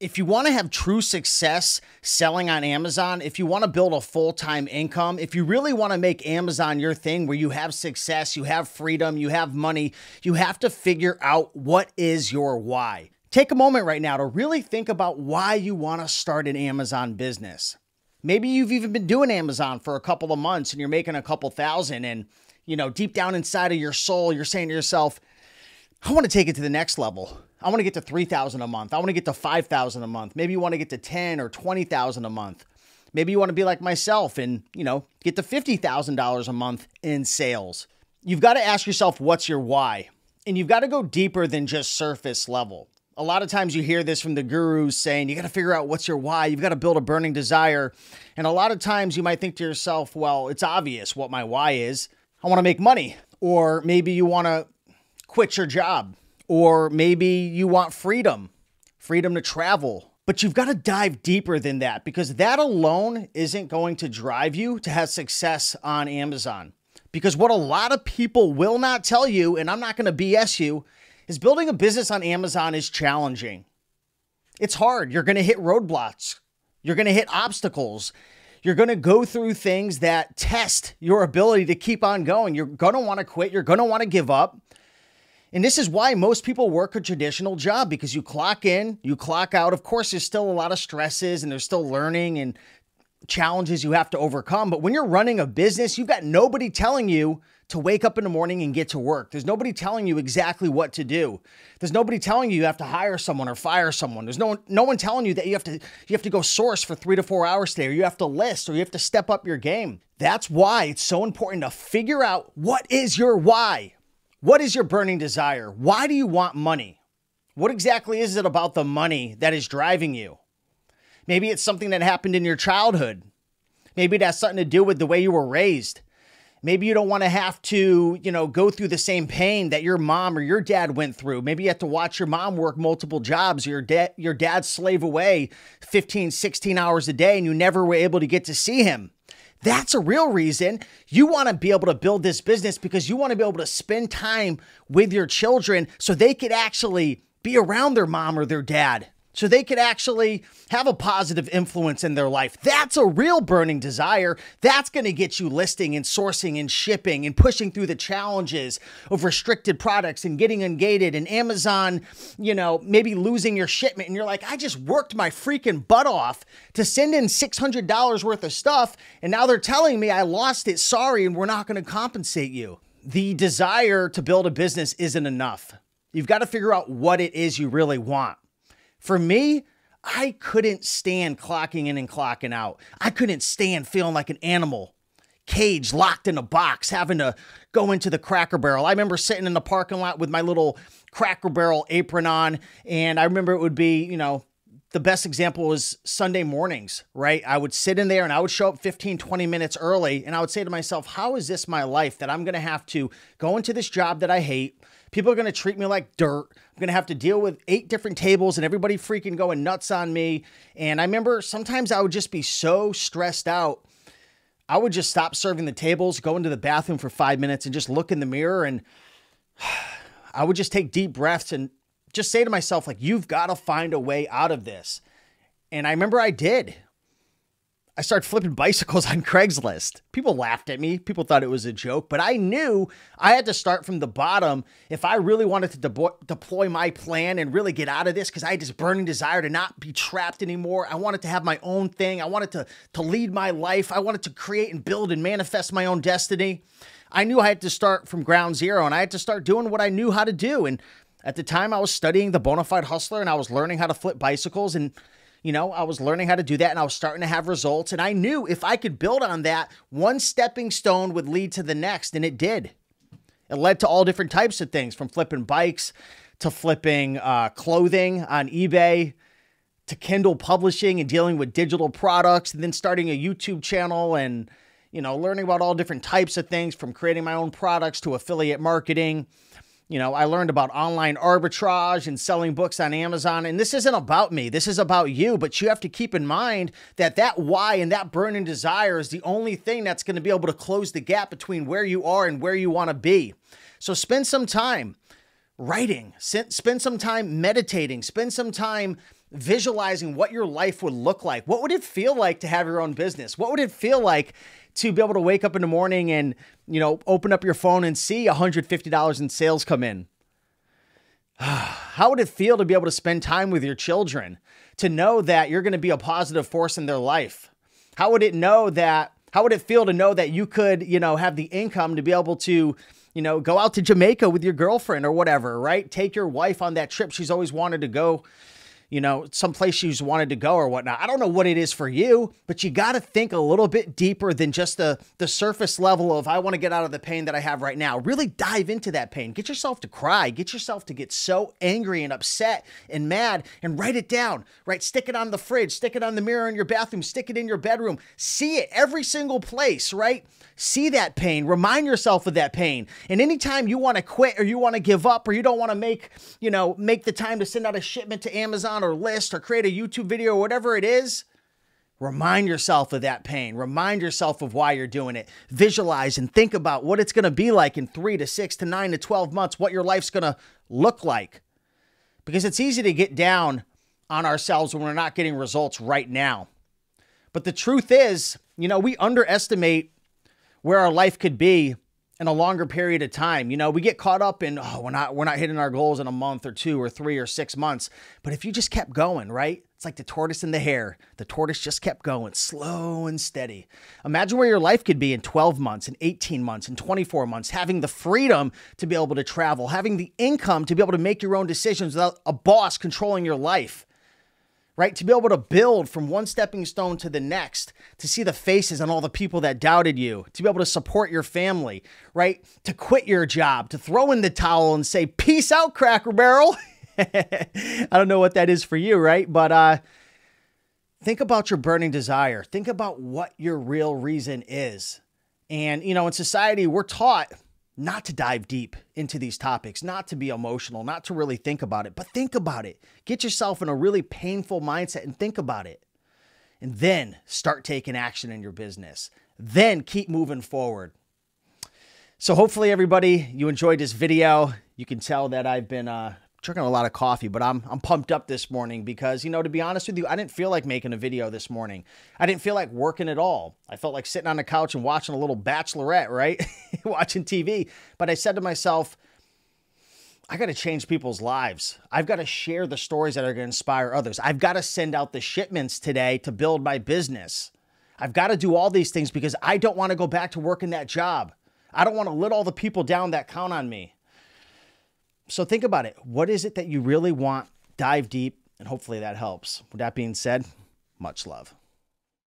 If you want to have true success selling on Amazon, if you want to build a full-time income, if you really want to make Amazon your thing where you have success, you have freedom, you have money, you have to figure out what is your why. Take a moment right now to really think about why you want to start an Amazon business. Maybe you've even been doing Amazon for a couple of months and you're making a couple thousand and, deep down inside of your soul, you're saying to yourself, I want to take it to the next level. I want to get to 3,000 a month. I want to get to 5,000 a month. Maybe you want to get to 10 or 20,000 a month. Maybe you want to be like myself and, get to $50,000 a month in sales. You've got to ask yourself, what's your why? And you've got to go deeper than just surface level. A lot of times you hear this from the gurus saying, you got to figure out what's your why. You've got to build a burning desire. And a lot of times you might think to yourself, well, it's obvious what my why is. I want to make money. Or maybe you want to quit your job. Or maybe you want freedom to travel. But you've got to dive deeper than that because that alone isn't going to drive you to have success on Amazon. Because what a lot of people will not tell you, and I'm not going to BS you, is building a business on Amazon is challenging. It's hard. You're going to hit roadblocks. You're going to hit obstacles. You're going to go through things that test your ability to keep on going. You're going to want to quit. You're going to want to give up. And this is why most people work a traditional job, because you clock in, you clock out. Of course, there's still a lot of stresses and there's still learning and challenges you have to overcome. But when you're running a business, you've got nobody telling you to wake up in the morning and get to work. There's nobody telling you exactly what to do. There's nobody telling you have to hire someone or fire someone. There's no one telling you that you have to go source for 3 to 4 hours today, or you have to list, or you have to step up your game. That's why it's so important to figure out what is your why. What is your burning desire? Why do you want money? What exactly is it about the money that is driving you? Maybe it's something that happened in your childhood. Maybe it has something to do with the way you were raised. Maybe you don't want to have to, go through the same pain that your mom or your dad went through. Maybe you have to watch your mom work multiple jobs, your dad slave away 15, 16 hours a day, and you never were able to get to see him. That's a real reason you want to be able to build this business, because you want to be able to spend time with your children so they could actually be around their mom or their dad, so they could actually have a positive influence in their life. That's a real burning desire. That's going to get you listing and sourcing and shipping and pushing through the challenges of restricted products and getting ungated and Amazon, maybe losing your shipment. And you're like, I just worked my freaking butt off to send in $600 worth of stuff. And now they're telling me I lost it. Sorry. And we're not going to compensate you. The desire to build a business isn't enough. You've got to figure out what it is you really want. For me, I couldn't stand clocking in and clocking out. I couldn't stand feeling like an animal, caged, locked in a box, having to go into the Cracker Barrel. I remember sitting in the parking lot with my little Cracker Barrel apron on, and I remember it would be, the best example was Sunday mornings, right? I would sit in there and I would show up 15, 20 minutes early, and I would say to myself, how is this my life that I'm going to have to go into this job that I hate? People are going to treat me like dirt. I'm going to have to deal with 8 different tables and everybody freaking going nuts on me. And I remember sometimes I would just be so stressed out. I would just stop serving the tables, go into the bathroom for 5 minutes and just look in the mirror. And I would just take deep breaths and just say to myself, like, you've got to find a way out of this. And I remember I did. I started flipping bicycles on Craigslist. People laughed at me. People thought it was a joke, but I knew I had to start from the bottom if I really wanted to deploy my plan and really get out of this, because I had this burning desire to not be trapped anymore. I wanted to have my own thing. I wanted to lead my life. I wanted to create and build and manifest my own destiny. I knew I had to start from ground zero, and I had to start doing what I knew how to do. And at the time, I was studying the Bonafide Hustler, and I was learning how to flip bicycles, and I was learning how to do that, and I was starting to have results. And I knew if I could build on that, one stepping stone would lead to the next. And it did. It led to all different types of things, from flipping bikes to flipping clothing on eBay, to Kindle publishing and dealing with digital products, and then starting a YouTube channel and, learning about all different types of things, from creating my own products to affiliate marketing. I learned about online arbitrage and selling books on Amazon. And this isn't about me. This is about you. But you have to keep in mind that why and that burning desire is the only thing that's going to be able to close the gap between where you are and where you want to be. So spend some time writing, spend some time meditating, spend some time visualizing what your life would look like. What would it feel like to have your own business? What would it feel like to be able to wake up in the morning and, open up your phone and see $150 in sales come in? How would it feel to be able to spend time with your children, to know that you're going to be a positive force in their life? How would it feel to know that you could, have the income to be able to, go out to Jamaica with your girlfriend or whatever, right? Take your wife on that trip she's always wanted to go, someplace she's wanted to go or whatnot. I don't know what it is for you, but you got to think a little bit deeper than just the surface level of, I want to get out of the pain that I have right now. Really dive into that pain. Get yourself to cry. Get yourself to get so angry and upset and mad, and write it down, right? Stick it on the fridge, stick it on the mirror in your bathroom, stick it in your bedroom. See it every single place, right? See that pain. Remind yourself of that pain. And anytime you want to quit or you want to give up or you don't want to make the time to send out a shipment to Amazon or list or create a YouTube video or whatever it is, remind yourself of that pain. Remind yourself of why you're doing it. Visualize and think about what it's going to be like in 3 to 6 to 9 to 12 months, what your life's going to look like. Because it's easy to get down on ourselves when we're not getting results right now. But the truth is, we underestimate where our life could be in a longer period of time. We get caught up in, we're not hitting our goals in a month or 2 or 3 or 6 months. But if you just kept going, right? It's like the tortoise and the hare. The tortoise just kept going, slow and steady. Imagine where your life could be in 12 months, in 18 months, in 24 months, having the freedom to be able to travel, having the income to be able to make your own decisions without a boss controlling your life. Right? To be able to build from one stepping stone to the next, to see the faces on all the people that doubted you, to be able to support your family, right? To quit your job, to throw in the towel and say, peace out, Cracker Barrel. I don't know what that is for you, right? But think about your burning desire. Think about what your real reason is. And, in society, we're taught not to dive deep into these topics, not to be emotional, not to really think about it, but think about it. Get yourself in a really painful mindset and think about it. And then start taking action in your business. Then keep moving forward. So hopefully everybody, you enjoyed this video. You can tell that I've been drinking a lot of coffee, but I'm pumped up this morning because, to be honest with you, I didn't feel like making a video this morning. I didn't feel like working at all. I felt like sitting on the couch and watching a little Bachelorette, right? Watching TV. But I said to myself, I got to change people's lives. I've got to share the stories that are going to inspire others. I've got to send out the shipments today to build my business. I've got to do all these things because I don't want to go back to working that job. I don't want to let all the people down that count on me. So think about it. What is it that you really want? Dive deep, and hopefully that helps. With that being said, much love.